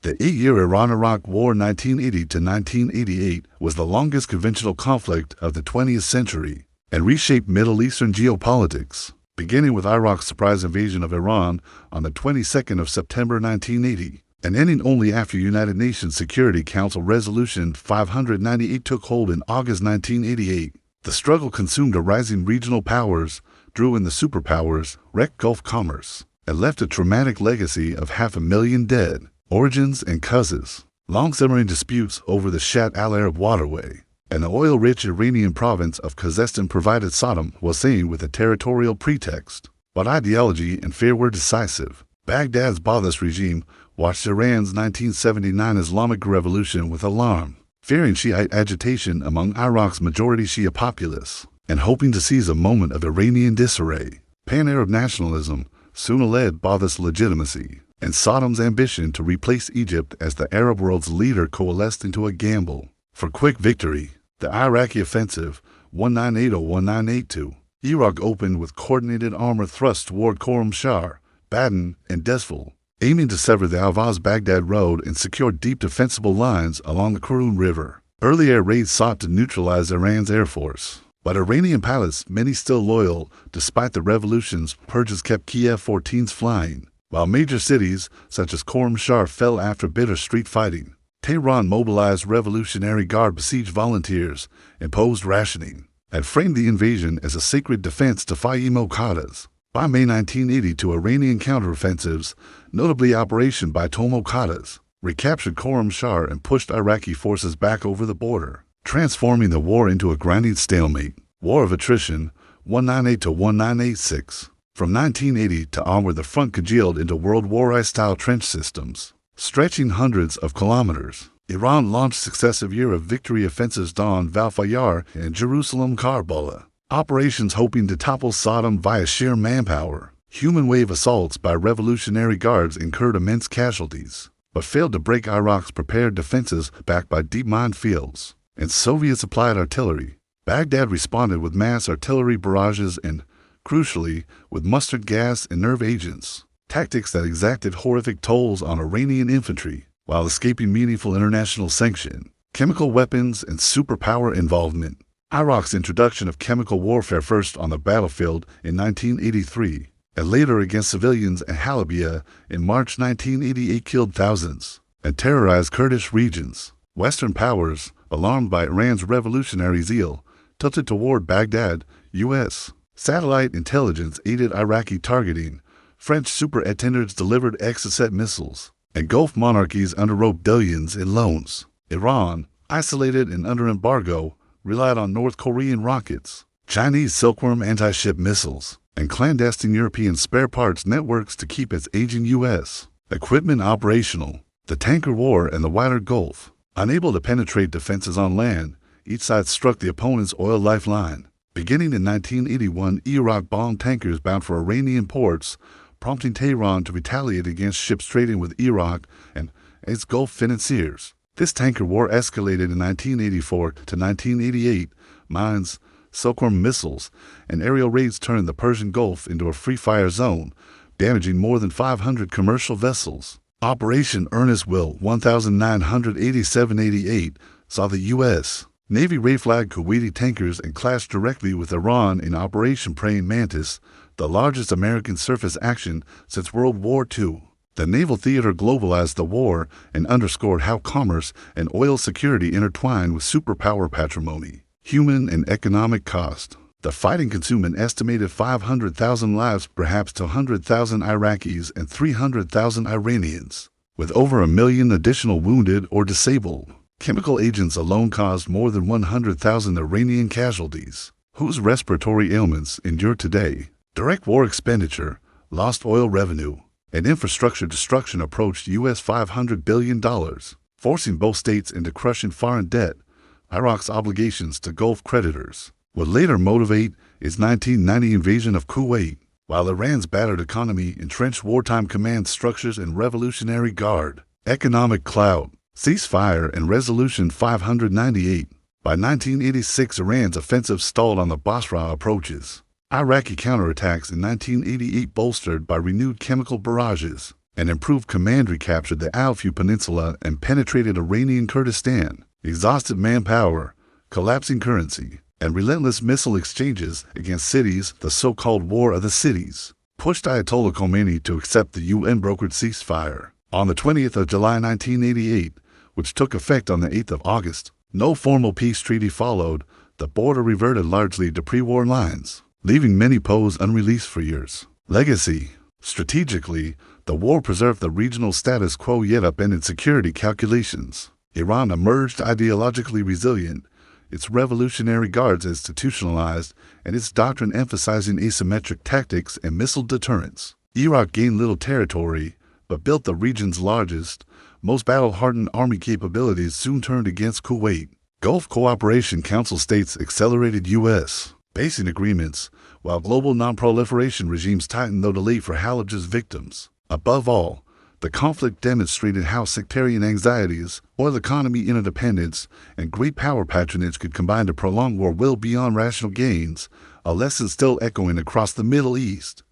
The 8-year Iran-Iraq War 1980 to 1988 was the longest conventional conflict of the 20th century and reshaped Middle Eastern geopolitics, beginning with Iraq's surprise invasion of Iran on the 22nd of September 1980, and ending only after United Nations Security Council Resolution 598 took hold in August 1988. The struggle consumed a rising regional powers, drew in the superpowers, wrecked Gulf commerce, and left a traumatic legacy of 500,000 dead, origins and causes, long-simmering disputes over the Shat al-Arab waterway, and the oil-rich Iranian province of Khuzestan provided Saddam Hussein with a territorial pretext. But ideology and fear were decisive. Baghdad's Ba'athist regime watched Iran's 1979 Islamic Revolution with alarm, fearing Shiite agitation among Iraq's majority Shia populace, and hoping to seize a moment of Iranian disarray. Pan-Arab nationalism soon led Ba'athist legitimacy, and Saddam's ambition to replace Egypt as the Arab world's leader coalesced into a gamble for quick victory. The Iraqi offensive, 1980-1982, Iraq opened with coordinated armor thrusts toward Khorram Shah, Baden, and Desful, aiming to sever the Al-Vaz-Baghdad road and secure deep defensible lines along the Karun River. Early air raids sought to neutralize Iran's air force, but Iranian pilots, many still loyal despite the revolution's purges, kept Kiev-14s flying, while major cities such as Khorram Shah fell after bitter street fighting. Tehran mobilized Revolutionary Guard besieged volunteers, imposed rationing, and framed the invasion as a sacred defense to fight Moqattas. By May 1980, two Iranian counteroffensives, notably Operation Moqattas, recaptured Khorram Shah and pushed Iraqi forces back over the border, transforming the war into a grinding stalemate. War of Attrition, 1988-1986. From 1980 to onward, the front congealed into World War I-style trench systems, stretching hundreds of kilometers. Iran launched successive year of victory offensives Dawn, Val-Fayar, and Jerusalem, Karbala. Operations hoping to topple Saddam via sheer manpower. Human wave assaults by Revolutionary Guards incurred immense casualties, but failed to break Iraq's prepared defenses backed by deep minefields and Soviet-supplied artillery. Baghdad responded with mass artillery barrages and, crucially, with mustard gas and nerve agents, tactics that exacted horrific tolls on Iranian infantry while escaping meaningful international sanction. Chemical weapons and superpower involvement. Iraq's introduction of chemical warfare, first on the battlefield in 1983 and later against civilians in Halabja in March 1988, killed thousands and terrorized Kurdish regions. Western powers, alarmed by Iran's revolutionary zeal, tilted toward Baghdad. U.S. satellite intelligence aided Iraqi targeting. French super-attenders delivered Exocet missiles, and Gulf monarchies underwrote billions in loans. Iran, isolated and under embargo, relied on North Korean rockets, Chinese Silkworm anti-ship missiles, and clandestine European spare parts networks to keep its aging U.S. equipment operational. The tanker war and the wider Gulf. Unable to penetrate defenses on land, each side struck the opponent's oil lifeline. Beginning in 1981, Iraq bombed tankers bound for Iranian ports, prompting Tehran to retaliate against ships trading with Iraq and its Gulf financiers. This tanker war escalated in 1984 to 1988. Mines, Silkworm missiles, and aerial raids turned the Persian Gulf into a free-fire zone, damaging more than 500 commercial vessels. Operation Earnest Will 1987-88 saw the U.S. Navy reflag Kuwaiti tankers and clashed directly with Iran in Operation Praying Mantis, the largest American surface action since World War II. The naval theater globalized the war and underscored how commerce and oil security intertwined with superpower patrimony, human and economic cost. The fighting consumed an estimated 500,000 lives, perhaps 200,000 Iraqis and 300,000 Iranians, with over 1 million additional wounded or disabled. Chemical agents alone caused more than 100,000 Iranian casualties, whose respiratory ailments endure today. Direct war expenditure, lost oil revenue, and infrastructure destruction approached U.S. $500 billion, forcing both states into crushing foreign debt. Iraq's obligations to Gulf creditors would later motivate its 1990 invasion of Kuwait, while Iran's battered economy entrenched wartime command structures and Revolutionary Guard. Economic clout, ceasefire, and Resolution 598. By 1986, Iran's offensive stalled on the Basra approaches. Iraqi counterattacks in 1988 bolstered by renewed chemical barrages. An improved command recaptured the Alfu Peninsula and penetrated Iranian Kurdistan. Exhausted manpower, collapsing currency, and relentless missile exchanges against cities, the so-called War of the Cities, pushed Ayatollah Khomeini to accept the UN-brokered ceasefire. On the 20th of July 1988, which took effect on the 8th of August, no formal peace treaty followed. The border reverted largely to pre-war lines, leaving many POWs unreleased for years. Legacy. Strategically, the war preserved the regional status quo yet upended security calculations. Iran emerged ideologically resilient, its revolutionary guards institutionalized, and its doctrine emphasizing asymmetric tactics and missile deterrence. Iraq gained little territory, but built the region's largest, most battle-hardened army capabilities soon turned against Kuwait. Gulf Cooperation Council states accelerated U.S. basing agreements, while global non-proliferation regimes tightened though delayed for Halabja's victims. Above all, the conflict demonstrated how sectarian anxieties, oil economy interdependence, and great power patronage could combine to prolong war well beyond rational gains, a lesson still echoing across the Middle East.